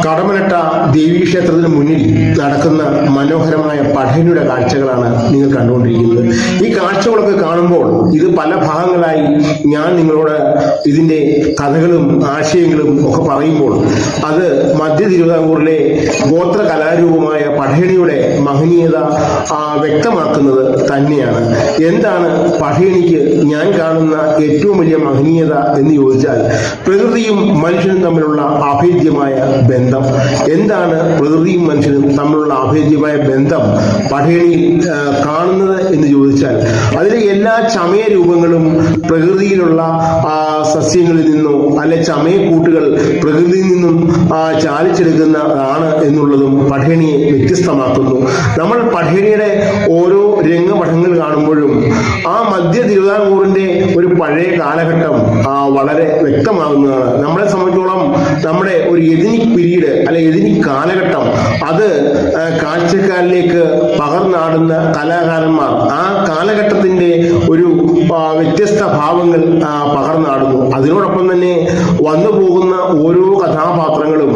കടമനട്ട ദേവീക്ഷേത്രത്തിന് മുന്നിൽ നടക്കുന്ന മനോഹരമായ പഠനയുടെ കാഴ്ചകളാണ് നിങ്ങൾ കണ്ടുകൊണ്ടിരിക്കുന്നത്. ഈ കാഴ്ചകളൊക്കെ കാണുമ്പോൾ ഇത് പല ഭാഗങ്ങളായി ഞാൻ നിങ്ങളോട് ഇതിന്റെ കഥകളും ആശയങ്ങളും ഒക്കെ പറയുമ്പോൾ അത് മധ്യ തിരുവിതാംകൂറിലെ ഗോത്ര കലാരൂപമായ പഠേണിയുടെ മഹനീയത വ്യക്തമാക്കുന്നത് തന്നെയാണ്. എന്താണ് പഠേണിക്ക് ഞാൻ കാണുന്ന ഏറ്റവും വലിയ മഹനീയത എന്ന് ചോദിച്ചാൽ, പ്രകൃതിയും മനുഷ്യനും തമ്മിലുള്ള അഭേദ്യമായ ബന്ധം. എന്താണ് പ്രകൃതിയും മനുഷ്യനും തമ്മിലുള്ള അഭേദ്യമായ ബന്ധം പഠേണിയിൽ കാണുന്നത് എന്ന് ചോദിച്ചാൽ, അതിലെ എല്ലാ ചമയ രൂപങ്ങളും പ്രകൃതിയിലുള്ള സസ്യങ്ങളിൽ നിന്നോ അല്ലെ ചമയക്കൂട്ടുകൾ പ്രകൃതിയിൽ നിന്നും ചാലിച്ചെടുക്കുന്നതാണ് എന്നുള്ളതും പഠേണിയെ വ്യത്യസ്തമാക്കുന്നു. നമ്മൾ പഠേണിയുടെ ഓരോ രംഗപഠങ്ങൾ കാണുമ്പോഴും ആ മധ്യ തിരുവിതാംകൂറിന്റെ ഒരു പഴയ കാലഘട്ടം വളരെ വ്യക്തമാകുന്നതാണ്. നമ്മളെ സംബന്ധിച്ചോളം നമ്മുടെ ഒരു എഥനിക് പീരീഡ് അല്ലെ എഥനിക് കാലഘട്ടം അത് കാഴ്ചക്കാരിലേക്ക് പകർന്നാടുന്ന കലാകാരന്മാർ ആ കാലഘട്ടത്തിന്റെ ഒരു വ്യത്യസ്ത ഭാവങ്ങൾ പകർന്നാടുന്നു. അതിനോടൊപ്പം തന്നെ വന്നു പോകുന്ന ഓരോ കഥാപാത്രങ്ങളും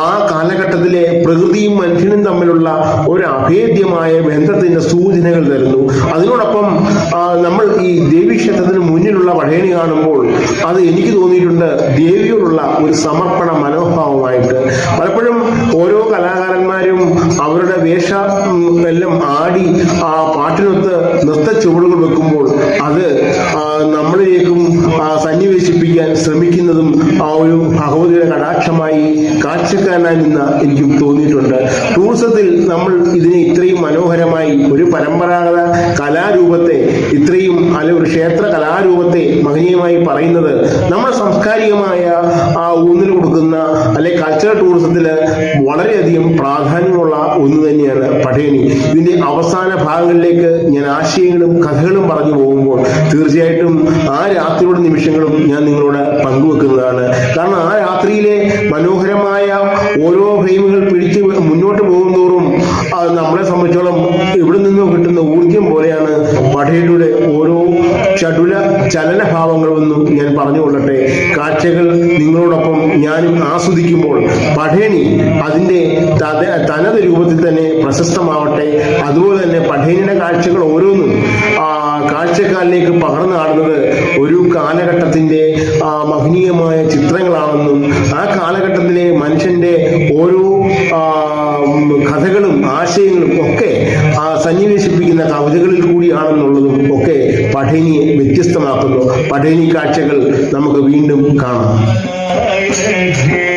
ആ കാലഘട്ടത്തിലെ പ്രകൃതിയും മനുഷ്യനും തമ്മിലുള്ള ഒരു അഭേദ്യമായ ബന്ധത്തിന്റെ സൂചനകൾ തരുന്നു. അതിനോടൊപ്പം നമ്മൾ ഈ ദേവീക്ഷേത്രത്തിന് മുന്നിലുള്ള പഠേണി കാണുമ്പോൾ അത് എനിക്ക് തോന്നിയിട്ടുണ്ട് ദേവിയോടുള്ള ഒരു സമർപ്പണ മനോഭാവമായിട്ട്. പലപ്പോഴും ഓരോ കലാകാരന്മാരും അവരുടെ എല്ലാം ആടി ആ പാട്ടിനൊത്ത് നൃത്ത ചുവടുകൾ വെക്കുമ്പോൾ അത് നമ്മളിലേക്കും സന്നിവേശിപ്പിക്കാൻ ശ്രമിക്കുന്നതും ആ ഒരു ഭഗവതിയുടെ കടാക്ഷമായി കാഴ്ചക്കാരനായി നിന്ന് എനിക്കും തോന്നിയിട്ടുണ്ട്. ടൂറിസത്തിൽ നമ്മൾ ഇതിനെ ഇത്രയും മനോഹരമായി ഒരു പരമ്പരാഗത കലാരൂപത്തെ ഇത്രയും ഒരു ക്ഷേത്ര കലാരൂപത്തെ മഹനീയമായി പറയുന്നത് നമ്മുടെ സാംസ്കാരികമായ ഊന്നൽ കൊടുക്കുന്ന അല്ലെ കൾച്ചറൽ ടൂറിസത്തില് വളരെയധികം പ്രാധാന്യമുള്ള ഒന്ന് തന്നെയാണ് പഠേണി. ഇതിന്റെ അവസാന ഭാഗങ്ങളിലേക്ക് ഞാൻ ആശയങ്ങളും കഥകളും പറഞ്ഞു പോകുമ്പോൾ തീർച്ചയായിട്ടും ആ രാത്രിയുടെ നിമിഷങ്ങളും ഞാൻ നിങ്ങളോട് പങ്കുവെക്കുന്നതാണ്. കാരണം ആ രാത്രിയിലെ മനോഹരമായ ഓരോ ഫ്രെയിമുകൾ പിടിച്ച് മുന്നോട്ട് പോകും തോറും നമ്മളെ സംബന്ധിച്ചോളം ഇവിടെ നിന്നും കിട്ടുന്ന ഊർജം പോലെയാണ് പഠേണിയുടെ ഓരോ ചടുല ചലനഭാവങ്ങളെന്നും ഞാൻ പറഞ്ഞുകൊള്ളട്ടെ. കാഴ്ചകൾ നിങ്ങളോടൊപ്പം ഞാനും ആസ്വദിക്കുമ്പോൾ പഠേണി അതിന്റെ തനത് രൂപത്തിൽ തന്നെ പ്രശസ്തമാവട്ടെ. അതുപോലെ തന്നെ പഠേണിയുടെ കാഴ്ചകൾ ഓരോന്നും കാഴ്ചക്കാരിലേക്ക് പകർന്നാടുന്നത് ഒരു കാലഘട്ടത്തിന്റെ മഹനീയമായ ചിത്രങ്ങളാണെന്നും ആ കാലഘട്ടത്തിലെ മനുഷ്യന്റെ ഓരോ കഥകളും ആശയങ്ങളും ഒക്കെ സന്നിവേശിപ്പിക്കുന്ന കവിതകളിൽ കൂടിയാണെന്നുള്ളതും ഒക്കെ പഠേണിയെ വ്യത്യസ്തമാക്കുന്നു. പഠേണി കാഴ്ചകൾ നമുക്ക് വീണ്ടും കാണാം.